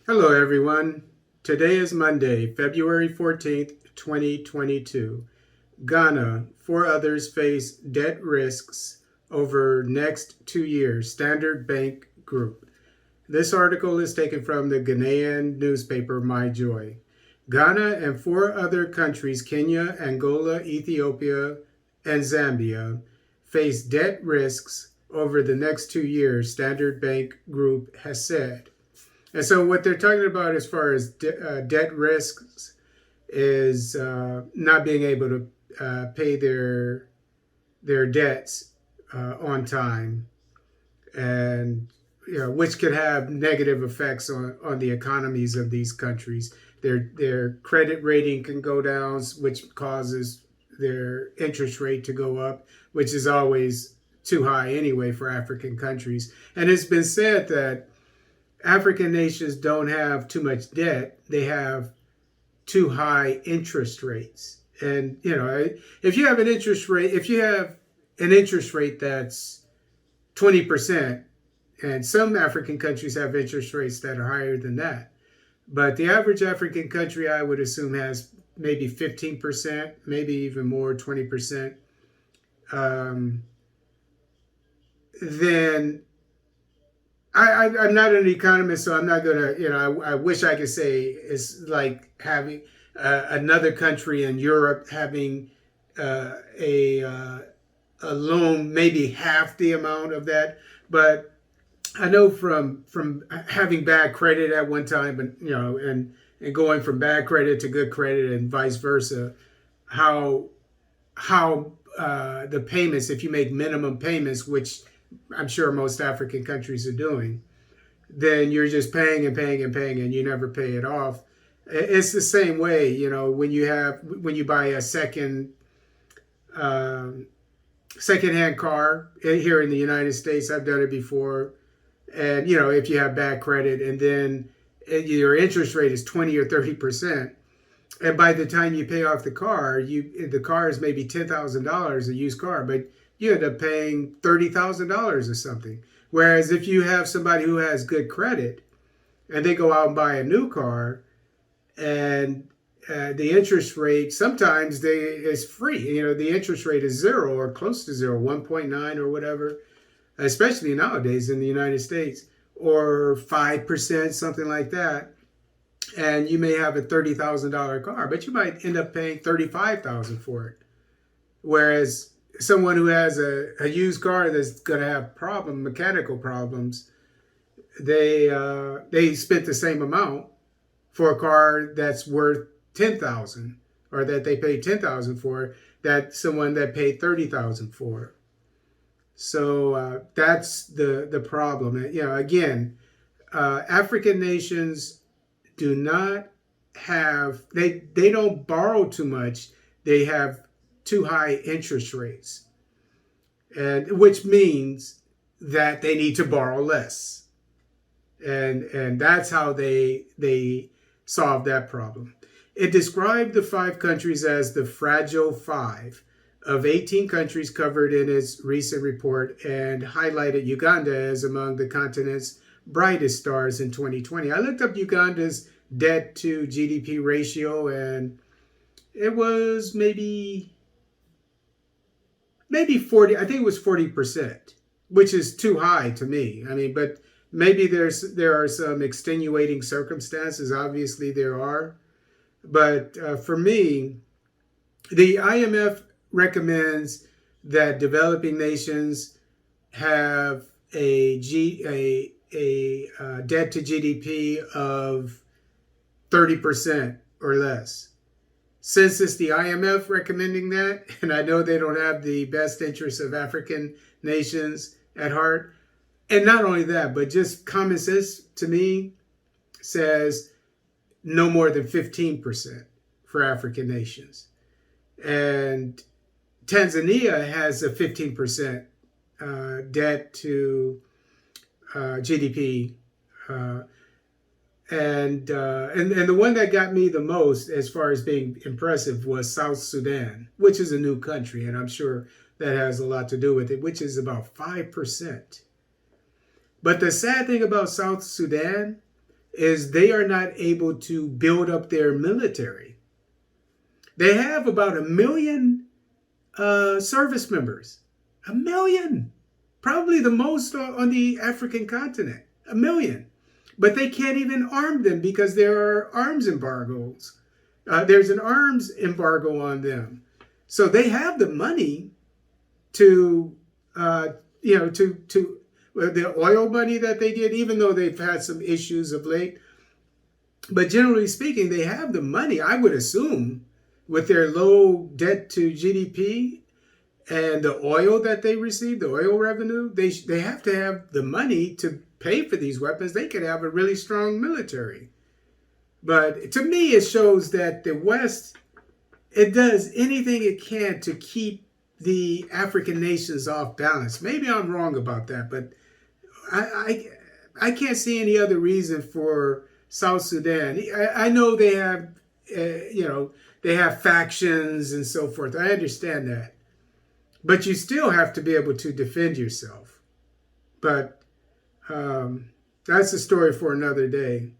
Hello, everyone. Today is Monday, February 14th, 2022. Ghana, four others face debt risks over next 2 years, Standard Bank Group. This article is taken from the Ghanaian newspaper My Joy. Ghana and four other countries, Kenya, Angola, Ethiopia, and Zambia, face debt risks over the next 2 years, Standard Bank Group has said. And so, what they're talking about as far as debt risks is not being able to pay their debts on time, and which could have negative effects on the economies of these countries. Their credit rating can go down, which causes their interest rate to go up, which is always too high anyway for African countries. And it's been said that African nations don't have too much debt. They have too high interest rates. And, if you have an interest rate that's 20%, and some African countries have interest rates that are higher than that. But the average African country, I would assume, has maybe 15%, maybe even more, 20%. Then I'm not an economist, so I'm not going to, I wish I could say it's like having another country in Europe having a loan, maybe half the amount of that. But I know from having bad credit at one time, but and going from bad credit to good credit and vice versa, how the payments, if you make minimum payments, which I'm sure most African countries are doing, then you're just paying and paying and paying, and you never pay it off. It's the same way, when you buy a secondhand car here in the United States. I've done it before, and if you have bad credit, and then your interest rate is 20 or 30%, and by the time you pay off the car is maybe $10,000, a used car, but you end up paying $30,000 or something. Whereas if you have somebody who has good credit and they go out and buy a new car, and the interest rate sometimes is free. The interest rate is zero or close to zero, 1.9 or whatever, especially nowadays in the United States, or 5%, something like that. And you may have a $30,000 car, but you might end up paying $35,000 for it. Whereas someone who has a used car that's going to have mechanical problems, they spent the same amount for a car that's worth $10,000, or that they paid $10,000 for, that someone that paid $30,000 for. So that's the problem. Again, African nations do not have, they don't borrow too much. They have too high interest rates, and which means that they need to borrow less, and that's how they solve that problem. It described the five countries as the fragile five of 18 countries covered in its recent report, and highlighted Uganda as among the continent's brightest stars in 2020. I looked up Uganda's debt to GDP ratio, and it was maybe 40, I think it was 40%, which is too high to me. But maybe there are some extenuating circumstances. Obviously there are. But for me, the IMF recommends that developing nations have a debt to GDP of 30% or less. Since it's the IMF recommending that, and I know they don't have the best interests of African nations at heart, and not only that, but just common sense to me says no more than 15% for African nations. And Tanzania has a 15% debt to GDP. And the one that got me the most as far as being impressive was South Sudan, which is a new country, and I'm sure that has a lot to do with it, which is about 5%. But the sad thing about South Sudan, is they are not able to build up their military. They have about 1 million service members. 1 million. Probably the most on the African continent. 1 million. But they can't even arm them because there are arms embargoes. There's an arms embargo on them. So they have the money to, to the oil money that they get, even though they've had some issues of late. But generally speaking, they have the money, I would assume, with their low debt to GDP and the oil that they receive, the oil revenue, they have to have the money to pay for these weapons. They could have a really strong military. But to me, it shows that the West, it does anything it can to keep the African nations off balance. Maybe I'm wrong about that, but I can't see any other reason for South Sudan. I know they have, they have factions and so forth. I understand that. But you still have to be able to defend yourself. But that's a story for another day.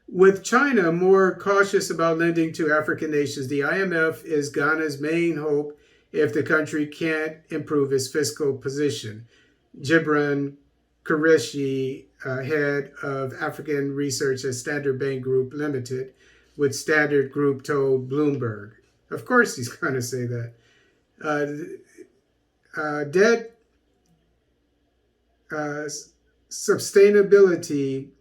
With China more cautious about lending to African nations, the IMF is Ghana's main hope if the country can't improve its fiscal position. Gibran Qureshi, head of African research at Standard Bank Group Limited, with Standard Group told Bloomberg. Of course he's going to say that. Debt sustainability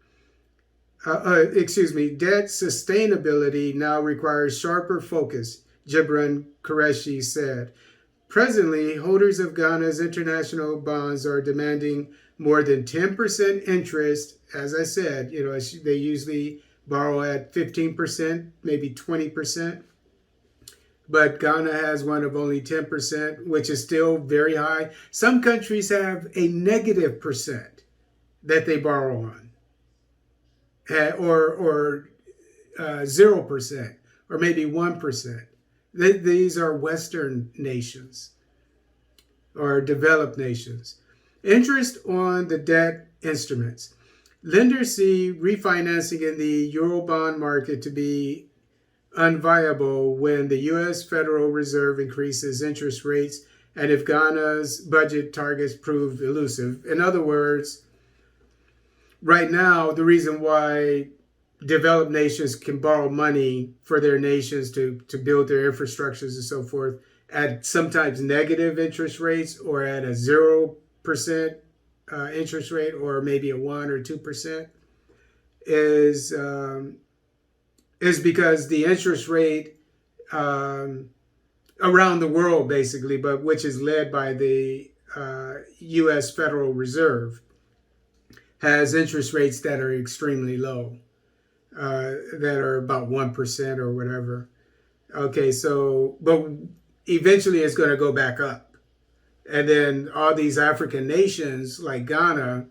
now requires sharper focus, Gibran Qureshi said. Presently, holders of Ghana's international bonds are demanding more than 10% interest. As I said, they usually borrow at 15%, maybe 20%. But Ghana has one of only 10%, which is still very high. Some countries have a negative percent that they borrow on, or 0%, or maybe 1%. These are Western nations or developed nations. Interest on the debt instruments. Lenders see refinancing in the Eurobond market to be unviable when the U.S. Federal Reserve increases interest rates and if Ghana's budget targets prove elusive. In other words, right now, the reason why developed nations can borrow money for their nations to build their infrastructures and so forth at sometimes negative interest rates or at a 0% interest rate or maybe a 1 or 2% is because the interest rate around the world, basically, but which is led by the U.S. Federal Reserve, has interest rates that are extremely low, that are about 1% or whatever. Okay, so, but eventually it's going to go back up. And then all these African nations like Ghana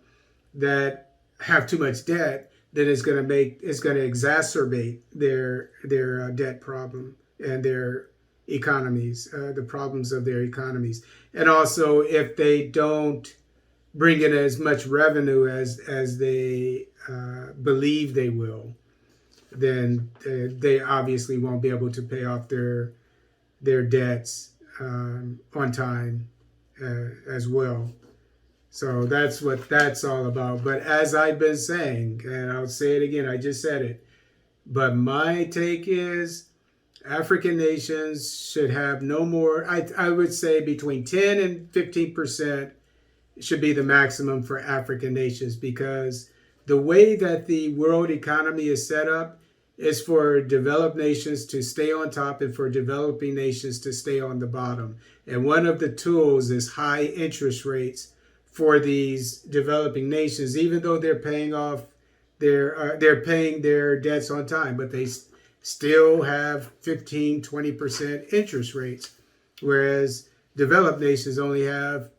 that have too much debt, then it's going to exacerbate their debt problem and their economies, the problems of their economies. And also, if they don't bring in as much revenue as they believe they will, then they obviously won't be able to pay off their debts on time as well. So that's what that's all about. But as I've been saying, and I'll say it again, I just said it, but my take is African nations should have no more, I would say between 10 and 15% should be the maximum for African nations, because the way that the world economy is set up is for developed nations to stay on top and for developing nations to stay on the bottom. And one of the tools is high interest rates for these developing nations, even though they're paying off they're paying their debts on time, but they still have 15, 20% interest rates, whereas developed nations only have,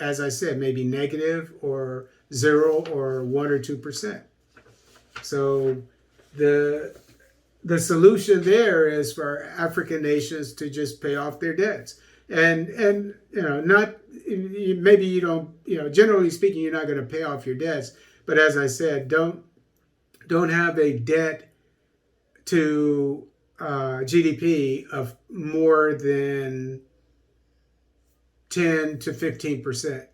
as I said, maybe negative or 0 or 1 or 2%. So the solution there is for African nations to just pay off their debts. And not, maybe you don't, generally speaking, you're not going to pay off your debts. But as I said, don't have a debt to GDP of more than 10 to 15%.